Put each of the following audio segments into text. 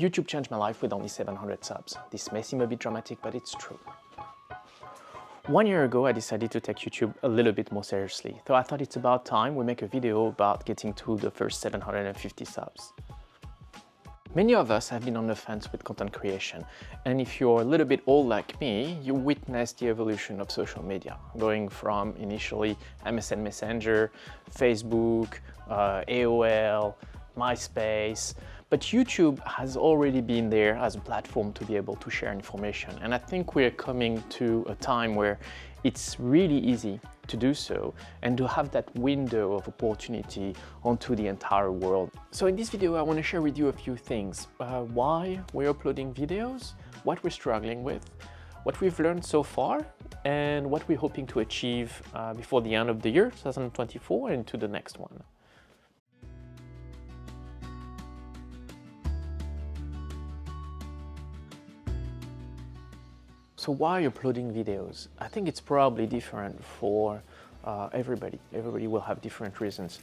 YouTube changed my life with only 700 subs. This may seem a bit dramatic, but it's true. 1 year ago, I decided to take YouTube a little bit more seriously, so I thought it's about time we make a video about getting to the first 750 subs. Many of us have been on the fence with content creation, and if you're a little bit old like me, you witnessed the evolution of social media, going from initially MSN Messenger, Facebook, AOL, MySpace, but YouTube has already been there as a platform to be able to share information, and I think we're coming to a time where it's really easy to do so and to have that window of opportunity onto the entire world. So in this video, I want to share with you a few things. Why we're uploading videos, what we're struggling with, what we've learned so far, and what we're hoping to achieve before the end of the year, 2024, and to the next one. So why uploading videos? I think it's probably different for everybody. Everybody will have different reasons.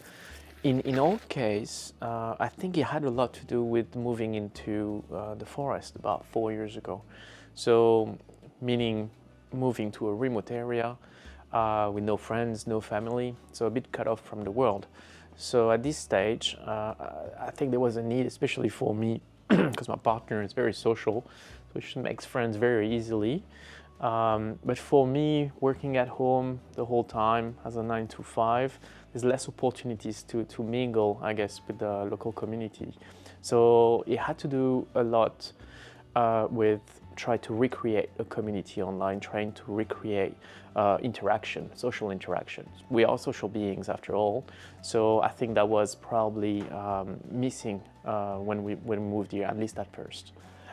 In our case, I think it had a lot to do with moving into the forest about 4 years ago. So, meaning moving to a remote area with no friends, no family, so a bit cut off from the world. So at this stage, I think there was a need, especially for me, because my partner is very social, so she makes friends very easily. But for me, working at home the whole time as a 9 to 5, there's less opportunities to mingle, I guess, with the local community. So it had to do a lot with trying to recreate a community online, trying to recreate interaction, social interactions. We are social beings after all, so I think that was probably missing when we moved here, at least at first.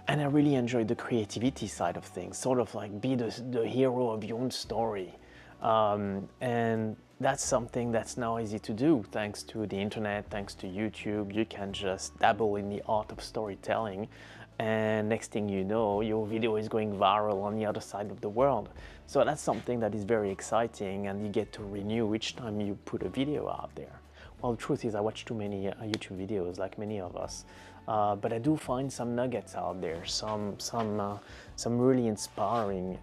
And I really enjoyed the creativity side of things, sort of like be the hero of your own story. And that's something that's now easy to do thanks to the internet, thanks to YouTube. You can just dabble in the art of storytelling, and next thing you know, your video is going viral on the other side of the world. So that's something that is very exciting, and you get to renew each time you put a video out there. Well, the truth is I watch too many YouTube videos, like many of us, but I do find some nuggets out there, some really inspiring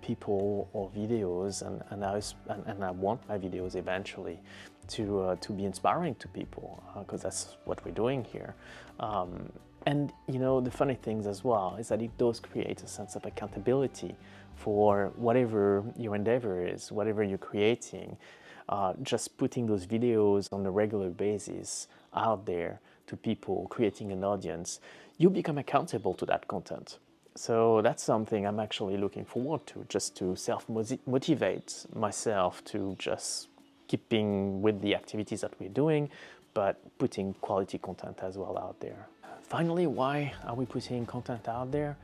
people or videos, and I want my videos eventually to be inspiring to people, because that's what we're doing here. And you know, the funny things as well is that it does create a sense of accountability for whatever your endeavor is, whatever you're creating. Just putting those videos on a regular basis out there to people, creating an audience, you become accountable to that content. So that's something I'm actually looking forward to, just to self-motivate myself to just keeping with the activities that we're doing, but putting quality content as well out there. Finally, why are we putting content out there?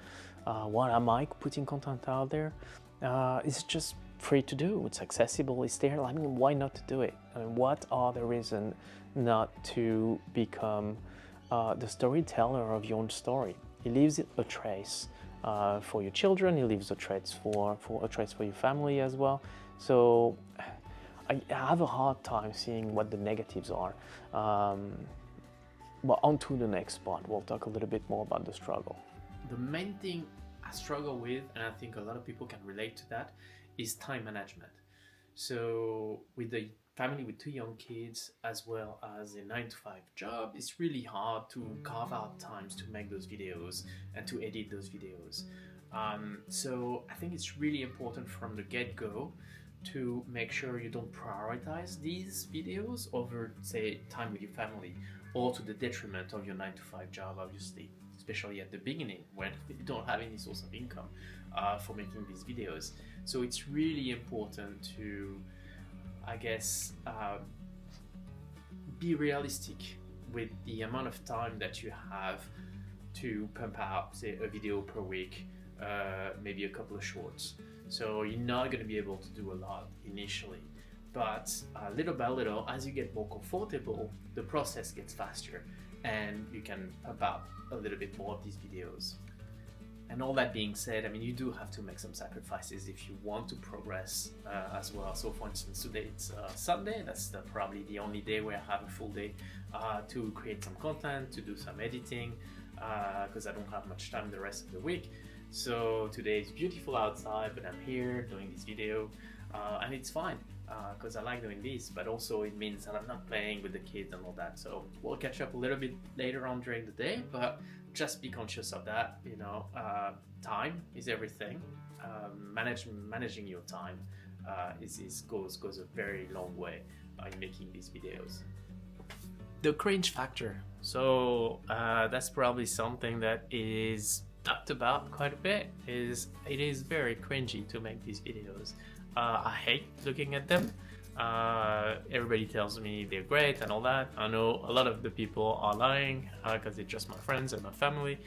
Why am I putting content out there? It's just free to do, it's accessible, it's there. I mean, why not to do it? I mean, what are the reasons not to become the storyteller of your own story? It leaves a trace for your children, it leaves a trace for your family as well. So I have a hard time seeing what the negatives are. But on to the next part, we'll talk a little bit more about the struggle. The main thing I struggle with, and I think a lot of people can relate to that, is time management. So with the family with 2 young kids as well as a 9 to 5 job, it's really hard to carve out times to make those videos and to edit those videos. So I think it's really important from the get-go to make sure you don't prioritize these videos over, say, time with your family, or to the detriment of your 9 to 5 job, obviously, especially at the beginning when you don't have any source of income for making these videos. So it's really important to, I guess, be realistic with the amount of time that you have to pump out, say, a video per week, maybe a couple of shorts. So you're not going to be able to do a lot initially, but little by little, as you get more comfortable, the process gets faster and you can pump out a little bit more of these videos. And all that being said, I mean, you do have to make some sacrifices if you want to progress as well. So for instance, today it's Sunday, that's probably the only day where I have a full day to create some content, to do some editing, because I don't have much time the rest of the week. So today it's beautiful outside, but I'm here doing this video, and it's fine because I like doing this, but also it means that I'm not playing with the kids and all that. So we'll catch up a little bit later on during the day, but just be conscious of that. You know, time is everything. Managing your time goes a very long way in making these videos. The cringe factor. So that's probably something that is talked about quite a bit. It is very cringy to make these videos. I hate looking at them. Everybody tells me they're great and all that. I know a lot of the people are lying because they're just my friends and my family,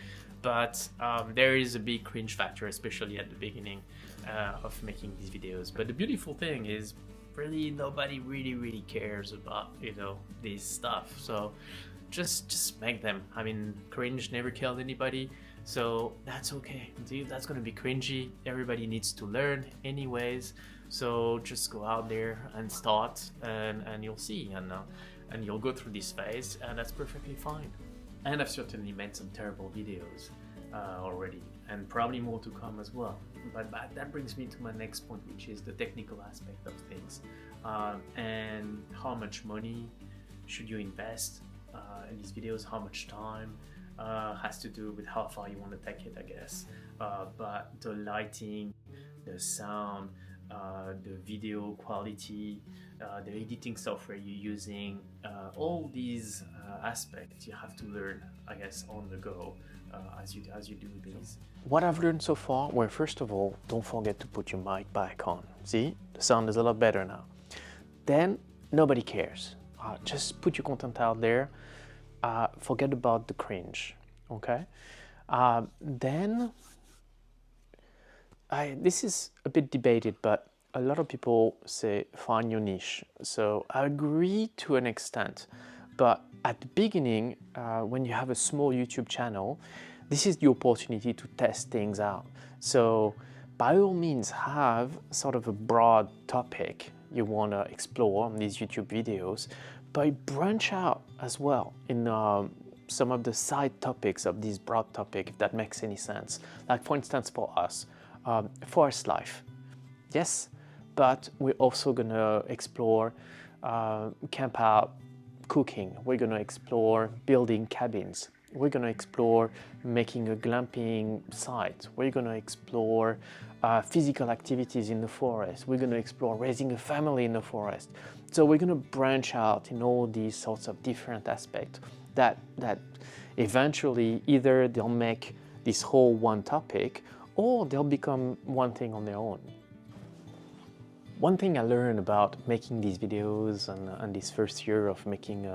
but there is a big cringe factor, especially at the beginning of making these videos. But the beautiful thing is really nobody really cares about, you know, this stuff. So just make them. I mean, cringe never killed anybody, so that's okay. Dude, that's gonna be cringy. Everybody needs to learn anyways. So just go out there and start, and you'll see, and you'll go through this phase, and that's perfectly fine. And I've certainly made some terrible videos already, and probably more to come as well. But that brings me to my next point, which is the technical aspect of things, and how much money should you invest in these videos, how much time has to do with how far you want to take it, I guess. But the lighting, the sound, the video quality, the editing software you're using, all these aspects you have to learn, I guess, on the go as you do these. What I've learned so far, well, first of all, don't forget to put your mic back on. See, the sound is a lot better now. Then nobody cares. Just put your content out there. Forget about the cringe. Okay. Then this is a bit debated, but a lot of people say find your niche. So I agree to an extent, but at the beginning, when you have a small YouTube channel, this is the opportunity to test things out. So by all means, have sort of a broad topic you want to explore on these YouTube videos, but branch out as well in some of the side topics of this broad topic, if that makes any sense. Like for instance, for us, forest life. Yes, but we're also gonna explore camp out cooking. We're gonna explore building cabins. We're gonna explore making a glamping site. We're gonna explore physical activities in the forest. We're gonna explore raising a family in the forest. So we're gonna branch out in all these sorts of different aspects that eventually either they'll make this whole one topic or they'll become one thing on their own. One thing I learned about making these videos and this first year of making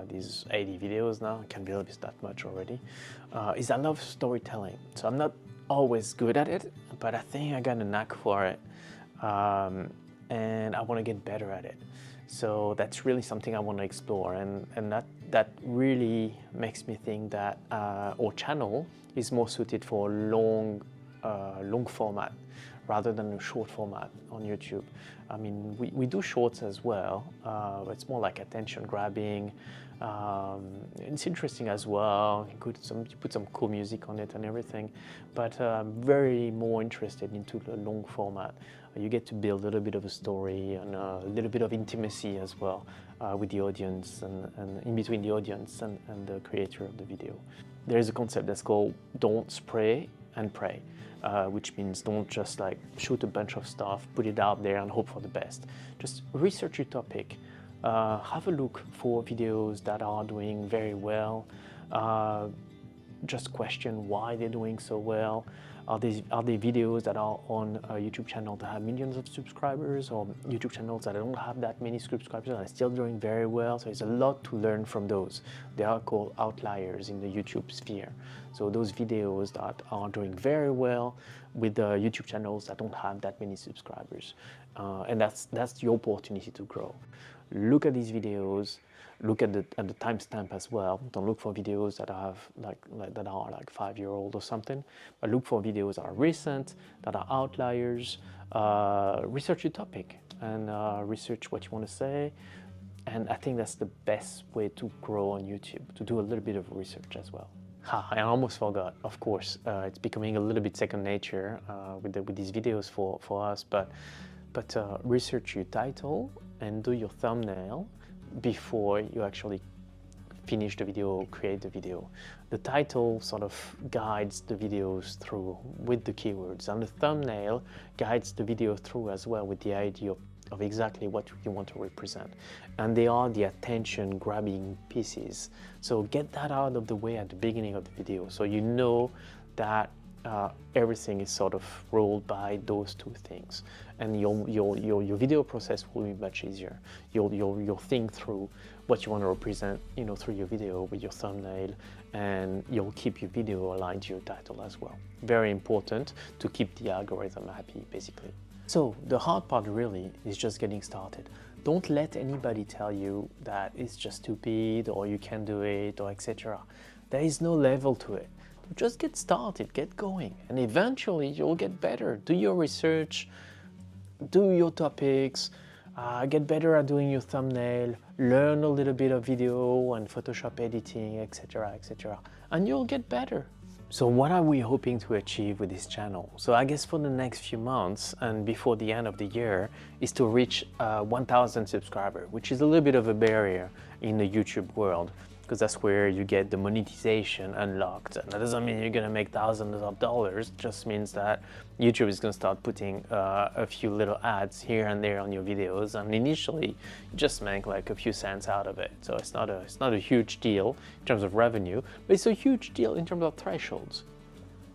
these 80 videos now, I can't believe it's that much already, is I love storytelling. So I'm not always good at it, but I think I got a knack for it, and I want to get better at it. So that's really something I want to explore, and that really makes me think that our channel is more suited for long format rather than a short format on YouTube. I mean, we do shorts as well, but it's more like attention grabbing. It's interesting as well. You put some cool music on it and everything, but I'm very more interested into the long format. You get to build a little bit of a story and a little bit of intimacy as well with the audience and in between the audience and the creator of the video. There is a concept that's called don't spray and pray. Which means don't just like shoot a bunch of stuff, put it out there and hope for the best. Just research your topic. Have a look for videos that are doing very well. Just question why they're doing so well. Are they videos that are on a YouTube channel that have millions of subscribers, or YouTube channels that don't have that many subscribers and are still doing very well? So there's a lot to learn from those. They are called outliers in the YouTube sphere. So those videos that are doing very well with the YouTube channels that don't have that many subscribers. And that's the opportunity to grow. Look at these videos. Look at the timestamp as well. Don't look for videos that have that are like 5-year-old or something, but look for videos that are recent, that are outliers. Research your topic and research what you want to say. And I think that's the best way to grow on YouTube, to do a little bit of research as well. I almost forgot, of course. It's becoming a little bit second nature with these videos for us, but research your title and do your thumbnail before you actually finish the video or create the video. The title sort of guides the videos through with the keywords, and the thumbnail guides the video through as well with the idea of exactly what you want to represent. And they are the attention grabbing pieces. So get that out of the way at the beginning of the video so you know that everything is sort of ruled by those two things, and your video process will be much easier. You'll think through what you want to represent, you know, through your video with your thumbnail, and you'll keep your video aligned to your title as well. Very important to keep the algorithm happy, basically. So the hard part really is just getting started. Don't let anybody tell you that it's just stupid or you can't do it or etc. There is no level to it. Just get started, get going, and eventually you'll get better. Do your research, do your topics, get better at doing your thumbnail, learn a little bit of video and Photoshop editing, etc., etc., and you'll get better. So what are we hoping to achieve with this channel? So I guess for the next few months and before the end of the year is to reach 1,000 subscribers, which is a little bit of a barrier in the YouTube world, because that's where you get the monetization unlocked. And that doesn't mean you're gonna make thousands of dollars, it just means that YouTube is gonna start putting a few little ads here and there on your videos, and initially you just make like a few cents out of it. So it's not a huge deal in terms of revenue, but it's a huge deal in terms of thresholds.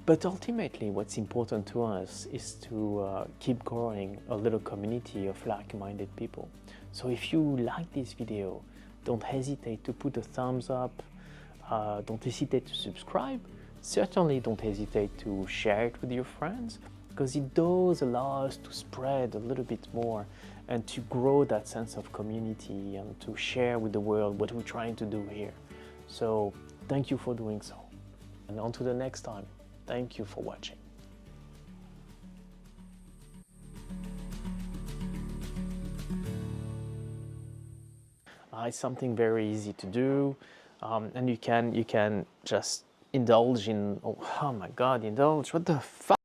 But ultimately what's important to us is to keep growing a little community of like-minded people. So if you like this video, don't hesitate to put a thumbs up, don't hesitate to subscribe, certainly don't hesitate to share it with your friends, because it does allow us to spread a little bit more and to grow that sense of community and to share with the world what we're trying to do here. So thank you for doing so, and on to the next time. Thank you for watching. It's something very easy to do, and you can just indulge in, oh my god, indulge, what the fuck?